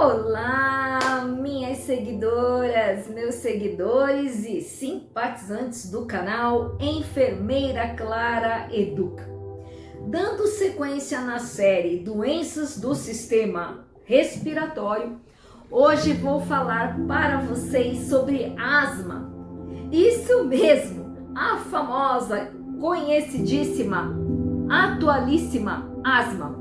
Olá, minhas seguidoras, meus seguidores e simpatizantes do canal Enfermeira Clara Educa. Dando sequência na série Doenças do Sistema Respiratório, hoje vou falar para vocês sobre asma. Isso mesmo, a famosa, conhecidíssima, atualíssima asma,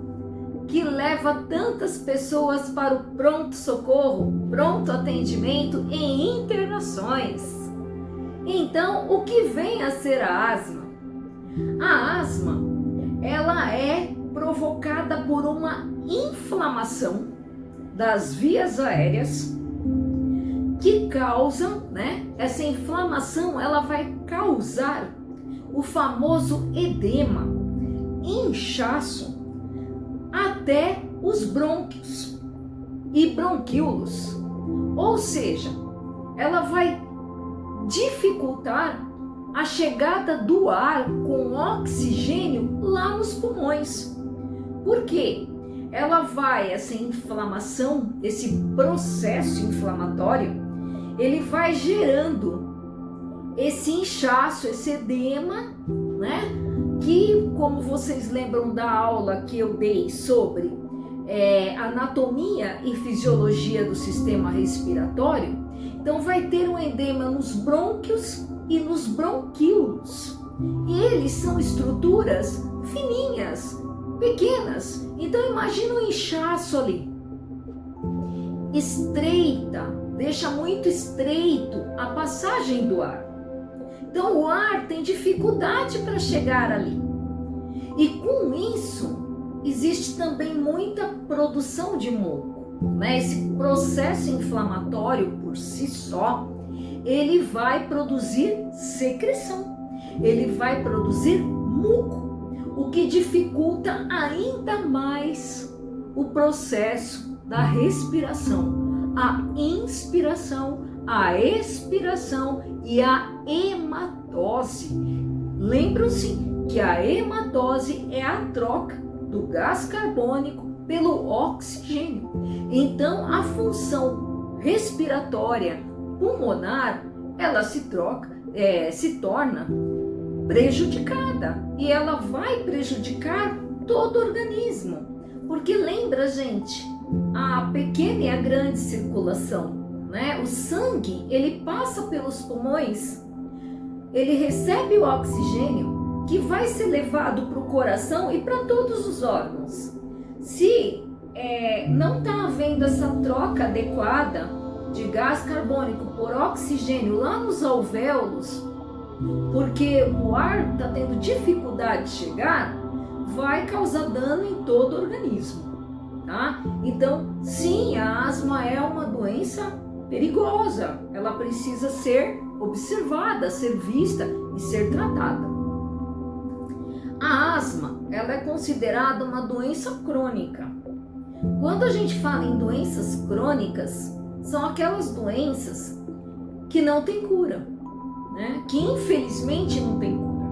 que leva tantas pessoas para o pronto-socorro, pronto atendimento e internações. Então, o que vem a ser a asma? A asma, ela é provocada por uma inflamação das vias aéreas que causam, essa inflamação, ela vai causar o famoso edema, inchaço, até os brônquios e bronquíolos, ou seja, ela vai dificultar a chegada do ar com oxigênio lá nos pulmões. Por quê? Ela vai, essa inflamação, esse processo inflamatório, ele vai gerando esse inchaço, esse edema, que, como vocês lembram da aula que eu dei sobre anatomia e fisiologia do sistema respiratório, então vai ter um edema nos brônquios e nos bronquíolos. E eles são estruturas fininhas, pequenas. Então imagina um inchaço ali. Estreita, deixa muito estreito a passagem do ar. Então o ar tem dificuldade para chegar ali. E com isso, existe também muita produção de muco. Esse processo inflamatório por si só, ele vai produzir secreção. Ele vai produzir muco, o que dificulta ainda mais o processo da respiração, a inspiração, a expiração e a hematose. Lembram-se que a hematose é a troca do gás carbônico pelo oxigênio. Então, a função respiratória pulmonar, ela se torna prejudicada e ela vai prejudicar todo o organismo. Porque lembra, gente, a pequena e a grande circulação. O sangue, ele passa pelos pulmões, ele recebe o oxigênio que vai ser levado para o coração e para todos os órgãos. Se não está havendo essa troca adequada de gás carbônico por oxigênio lá nos alvéolos, porque o ar está tendo dificuldade de chegar, vai causar dano em todo o organismo. Então, sim, a asma é uma doença perigosa, ela precisa ser observada, ser vista e ser tratada. A asma, ela é considerada uma doença crônica. Quando a gente fala em doenças crônicas, são aquelas doenças que não têm cura, que infelizmente não têm cura.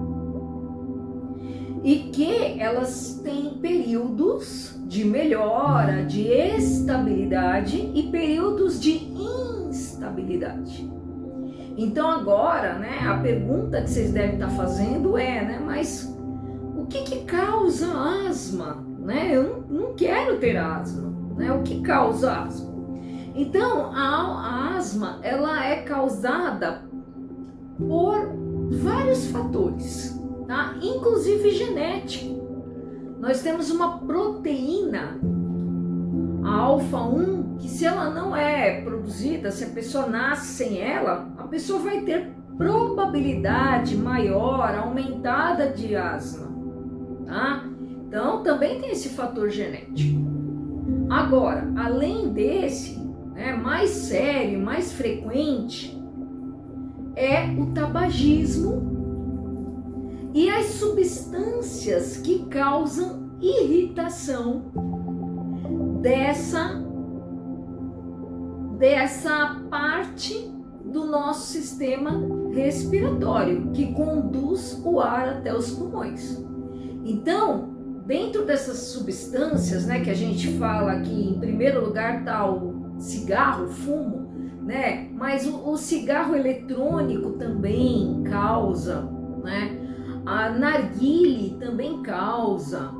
E que elas têm períodos de melhora, de estabilidade e períodos de instabilidade. Então agora, a pergunta que vocês devem estar fazendo mas o que causa asma? Eu não quero ter asma, O que causa asma? Então a asma, ela é causada por vários fatores, inclusive genético. Nós temos uma proteína, a alfa-1, que se ela não é produzida, se a pessoa nasce sem ela, a pessoa vai ter probabilidade maior, aumentada de asma, Então também tem esse fator genético. Agora, além desse, mais sério, mais frequente, é o tabagismo e as substâncias que causam irritação dessa parte do nosso sistema respiratório, que conduz o ar até os pulmões. Então, dentro dessas substâncias, né, que a gente fala que em primeiro lugar está o cigarro, o fumo, né, mas o cigarro eletrônico também causa, né, a narguile também causa,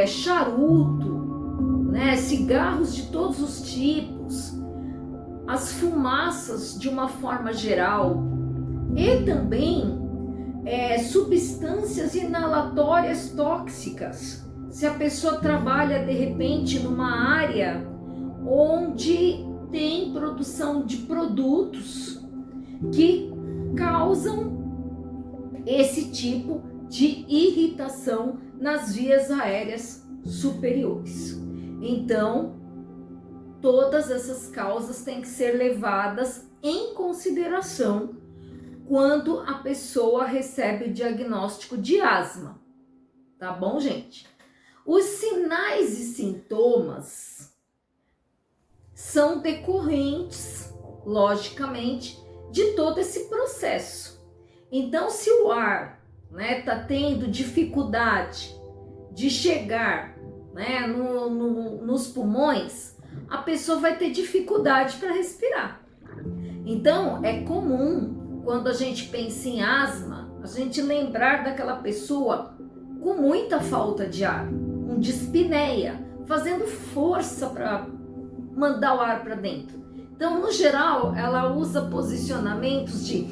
charuto, né, cigarros de todos os tipos, as fumaças de uma forma geral e também substâncias inalatórias tóxicas. Se a pessoa trabalha de repente numa área onde tem produção de produtos que causam esse tipo de irritação nas vias aéreas superiores. Então, todas essas causas têm que ser levadas em consideração quando a pessoa recebe o diagnóstico de asma. Tá bom, gente? Os sinais e sintomas são decorrentes, logicamente, de todo esse processo. Então, se o ar, né, tá tendo dificuldade de chegar, né, nos pulmões, a pessoa vai ter dificuldade para respirar. Então, é comum, quando a gente pensa em asma, a gente lembrar daquela pessoa com muita falta de ar, com dispneia, fazendo força para mandar o ar para dentro. Então, no geral, ela usa posicionamentos de,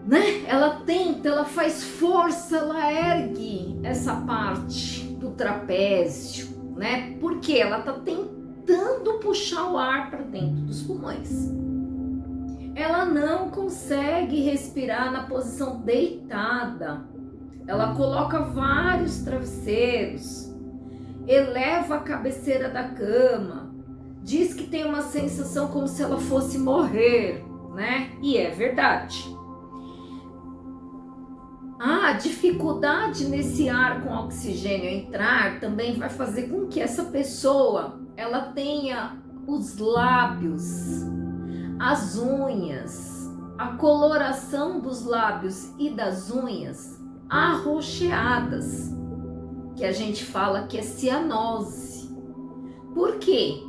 né? Ela tenta, ela faz força, ela ergue essa parte do trapézio, né? Porque ela tá tentando puxar o ar para dentro dos pulmões. Ela não consegue respirar na posição deitada. Ela coloca vários travesseiros, eleva a cabeceira da cama, diz que tem uma sensação como se ela fosse morrer, né? E é verdade. A dificuldade nesse ar com oxigênio entrar também vai fazer com que essa pessoa ela tenha os lábios, as unhas, a coloração dos lábios e das unhas arroxeadas, que a gente fala que é cianose. Por quê?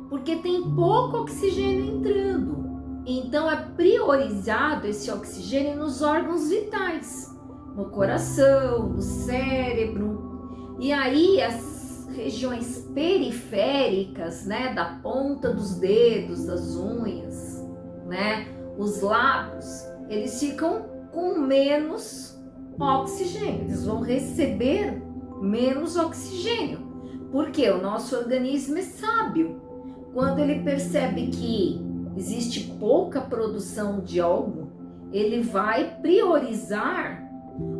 Porque tem pouco oxigênio entrando. Então é priorizado esse oxigênio nos órgãos vitais, no coração, no cérebro. E aí as regiões periféricas, né, da ponta dos dedos, das unhas, né, os lábios, eles ficam com menos oxigênio, eles vão receber menos oxigênio, porque o nosso organismo é sábio. Quando ele percebe que existe pouca produção de algo, ele vai priorizar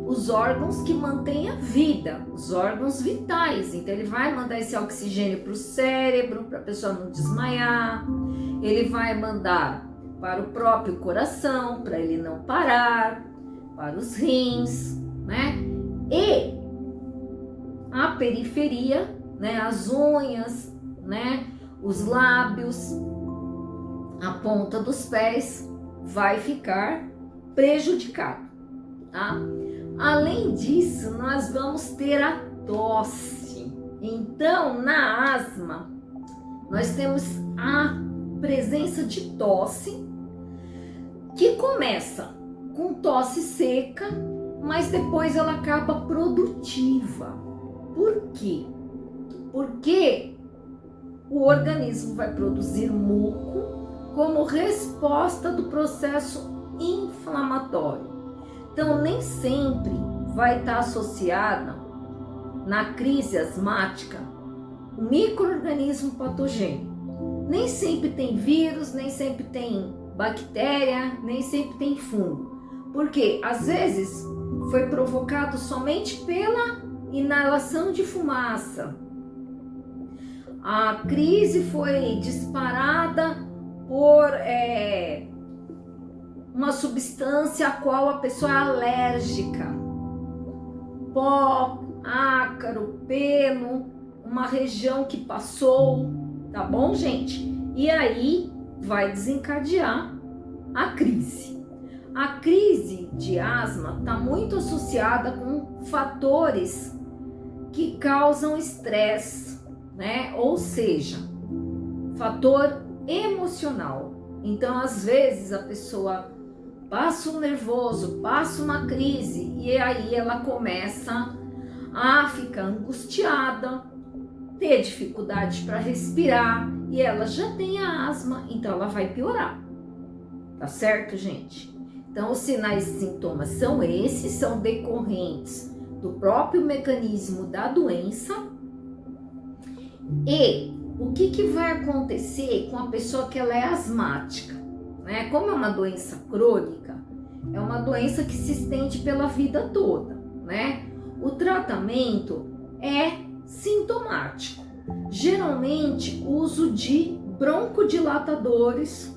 os órgãos que mantêm a vida, os órgãos vitais. Então ele vai mandar esse oxigênio para o cérebro, para a pessoa não desmaiar, ele vai mandar para o próprio coração, para ele não parar, para os rins, né? E a periferia, né, as unhas, né, os lábios, a ponta dos pés vai ficar prejudicado, tá? Além disso, nós vamos ter a tosse. Então, na asma, nós temos a presença de tosse, que começa com tosse seca, mas depois ela acaba produtiva. Por quê? Porque o organismo vai produzir muco como resposta do processo inflamatório. Então, nem sempre vai estar associada na crise asmática o micro-organismo patogênico. Nem sempre tem vírus, nem sempre tem bactéria, nem sempre tem fungo. Porque às vezes foi provocado somente pela inalação de fumaça. A crise foi disparada por uma substância a qual a pessoa é alérgica. Pó, ácaro, pelo, uma região que passou, tá bom, gente? E aí vai desencadear a crise. A crise de asma está muito associada com fatores que causam estresse, né? Ou seja, fator emocional. Então, às vezes, a pessoa passa um nervoso, passa uma crise e aí ela começa a ficar angustiada, ter dificuldade para respirar e ela já tem a asma, então ela vai piorar. Tá certo, gente? Então, os sinais e sintomas são esses, são decorrentes do próprio mecanismo da doença. E o que vai acontecer com a pessoa que ela é asmática, né? Como é uma doença crônica, é uma doença que se estende pela vida toda, né? O tratamento é sintomático. Geralmente, uso de broncodilatadores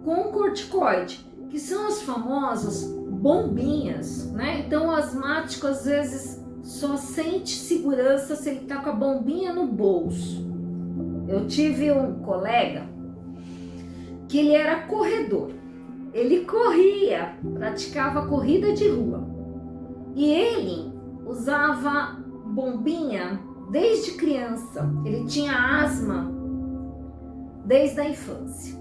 com corticoide, que são as famosas bombinhas, né? Então, o asmático às vezes só sente segurança se ele tá com a bombinha no bolso. Eu tive um colega que ele era corredor. Ele corria, praticava corrida de rua. E ele usava bombinha desde criança. Ele tinha asma desde a infância.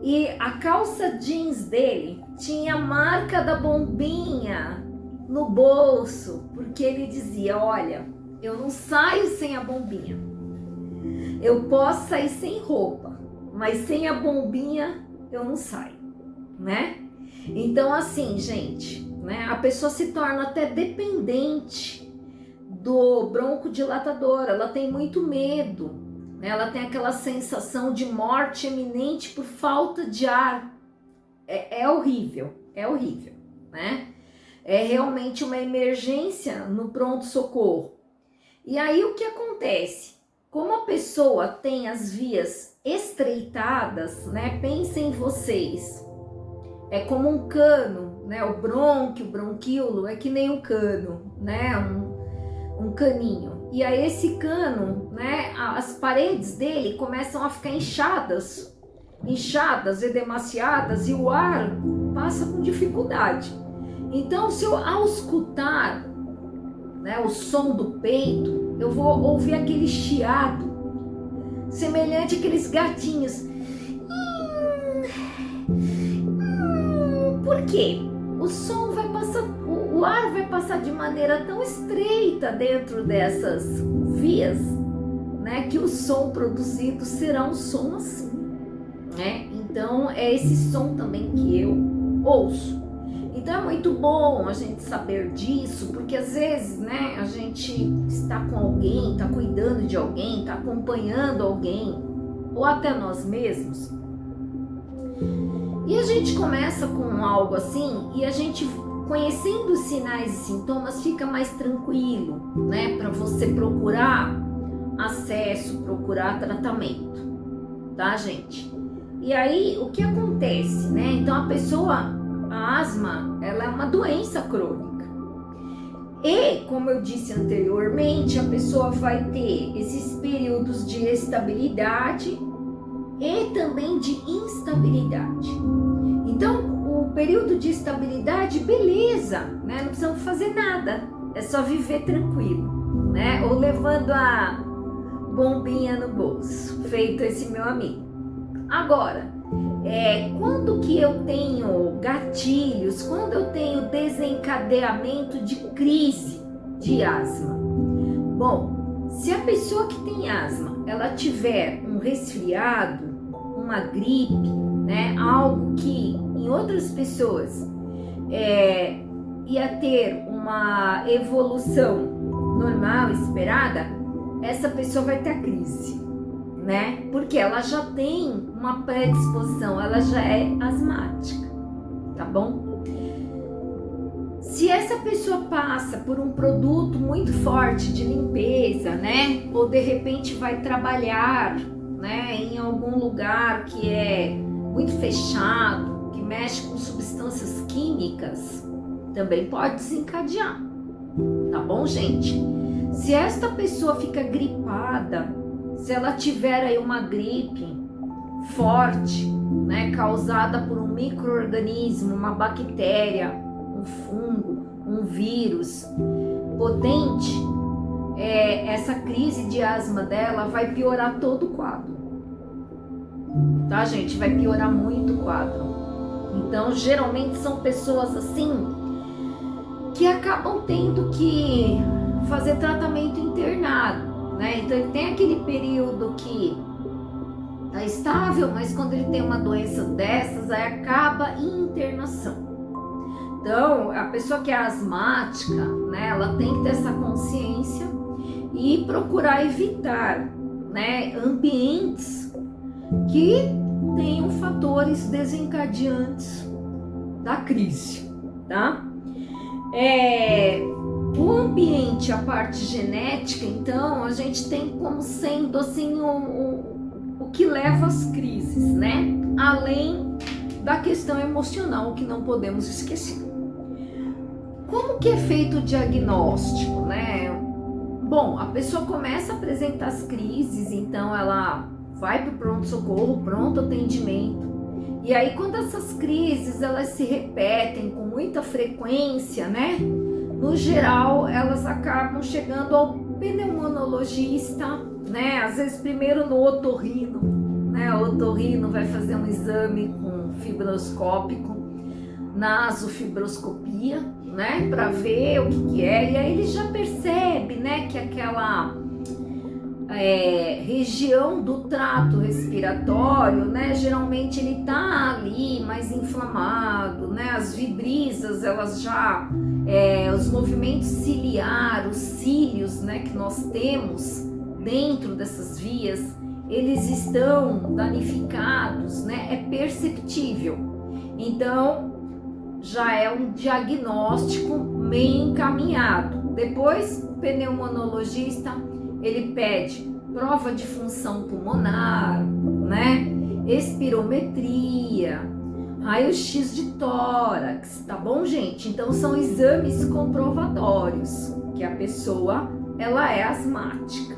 E a calça jeans dele tinha a marca da bombinha no bolso, porque ele dizia: olha, eu não saio sem a bombinha. Eu posso sair sem roupa, mas sem a bombinha eu não saio, né? Então, assim, gente, né, a pessoa se torna até dependente do broncodilatador, ela tem muito medo. Ela tem aquela sensação de morte iminente por falta de ar. É horrível, né? É realmente uma emergência no pronto-socorro. E aí o que acontece? Como a pessoa tem as vias estreitadas, né? Pensem vocês, é como um cano, né? O brônquio, o bronquíolo é que nem um cano, né? Um caninho. E aí esse cano, né, as paredes dele começam a ficar inchadas, edemaciadas, e o ar passa com dificuldade. Então, se eu, ao escutar, né, o som do peito, eu vou ouvir aquele chiado, semelhante àqueles gatinhos. Por quê? O som vai passar, o ar vai passar de maneira tão estreita dentro dessas vias, né, que o som produzido será um som assim, né? Então é esse som também que eu ouço. Então é muito bom a gente saber disso, porque às vezes, né, a gente está com alguém, está cuidando de alguém, está acompanhando alguém, ou até nós mesmos. E a gente começa com algo assim e a gente, conhecendo os sinais e sintomas, fica mais tranquilo, né? Para você procurar acesso, procurar tratamento, tá, gente? E aí, o que acontece, né? Então, a asma, ela é uma doença crônica. E, como eu disse anteriormente, a pessoa vai ter esses períodos de estabilidade e também de instabilidade. Então, o período de estabilidade, beleza, né? Não precisamos fazer nada, é só viver tranquilo, né? Ou levando a bombinha no bolso, feito esse meu amigo. Agora, quando que eu tenho gatilhos, quando eu tenho desencadeamento de crise de asma? Bom, se a pessoa que tem asma, ela tiver um resfriado, uma gripe, né, algo que em outras pessoas ia ter uma evolução normal, esperada, essa pessoa vai ter a crise, né? Porque ela já tem uma predisposição, ela já é asmática, tá bom? Se essa pessoa passa por um produto muito forte de limpeza, né? Ou de repente vai trabalhar, né, em algum lugar que é muito fechado, que mexe com substâncias químicas, também pode desencadear, tá bom, gente? Se esta pessoa fica gripada, se ela tiver aí uma gripe forte, né, causada por um micro-organismo, uma bactéria, um fungo, um vírus potente, essa crise de asma dela vai piorar todo o quadro. Tá, gente? Vai piorar muito o quadro. Então, geralmente são pessoas assim que acabam tendo que fazer tratamento internado, né? Então, ele tem aquele período que tá estável, mas quando ele tem uma doença dessas, aí acaba em internação. Então, a pessoa que é asmática, né, ela tem que ter essa consciência e procurar evitar, né, ambientes que tenham fatores desencadeantes da crise, tá? O ambiente, a parte genética, então, a gente tem como sendo assim o que leva às crises, né? Além da questão emocional, que não podemos esquecer. Como que é feito o diagnóstico, né? Bom, a pessoa começa a apresentar as crises, então ela vai para o pronto-socorro, pronto atendimento. E aí, quando essas crises elas se repetem com muita frequência, né? No geral, elas acabam chegando ao pneumonologista, né? Às vezes primeiro no otorrino, né? O otorrino vai fazer um exame com fibroscópico, nasofibroscopia, né? Para ver o que é. E aí ele já percebe, né? Que aquela região do trato respiratório, né? Geralmente ele tá ali mais inflamado, né? As vibrisas, elas já os movimentos ciliares, os cílios, né, que nós temos dentro dessas vias, eles estão danificados, né? É perceptível. Então, já é um diagnóstico meio encaminhado. Depois, o pneumonologista, ele pede prova de função pulmonar, né? Espirometria, raio-x de tórax, tá bom, gente? Então, são exames comprovatórios que a pessoa, ela é asmática.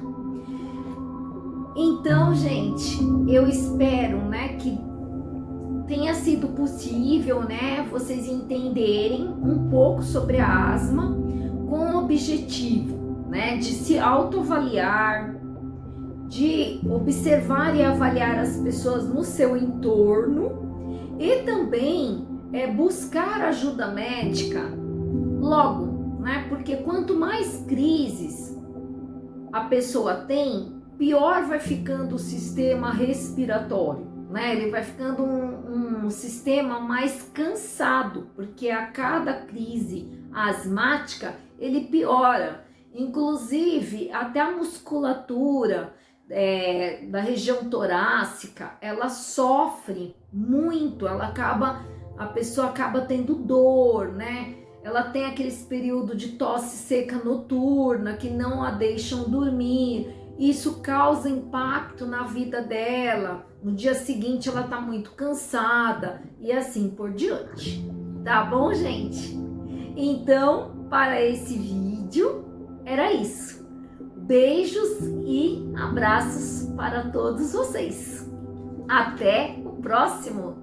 Então, gente, eu espero, né, que tenha sido possível, né, vocês entenderem um pouco sobre a asma com o objetivo, né, de se autoavaliar, de observar e avaliar as pessoas no seu entorno e também buscar ajuda médica logo, né, porque quanto mais crises a pessoa tem, pior vai ficando o sistema respiratório, né? Ele vai ficando um sistema mais cansado, porque a cada crise asmática ele piora. Inclusive, até a musculatura da região torácica, ela sofre muito, a pessoa acaba tendo dor, né? Ela tem aqueles períodos de tosse seca noturna que não a deixam dormir. Isso causa impacto na vida dela. No dia seguinte ela tá muito cansada e assim por diante. Tá bom, gente? Então, para esse vídeo era isso. Beijos e abraços para todos vocês. Até o próximo!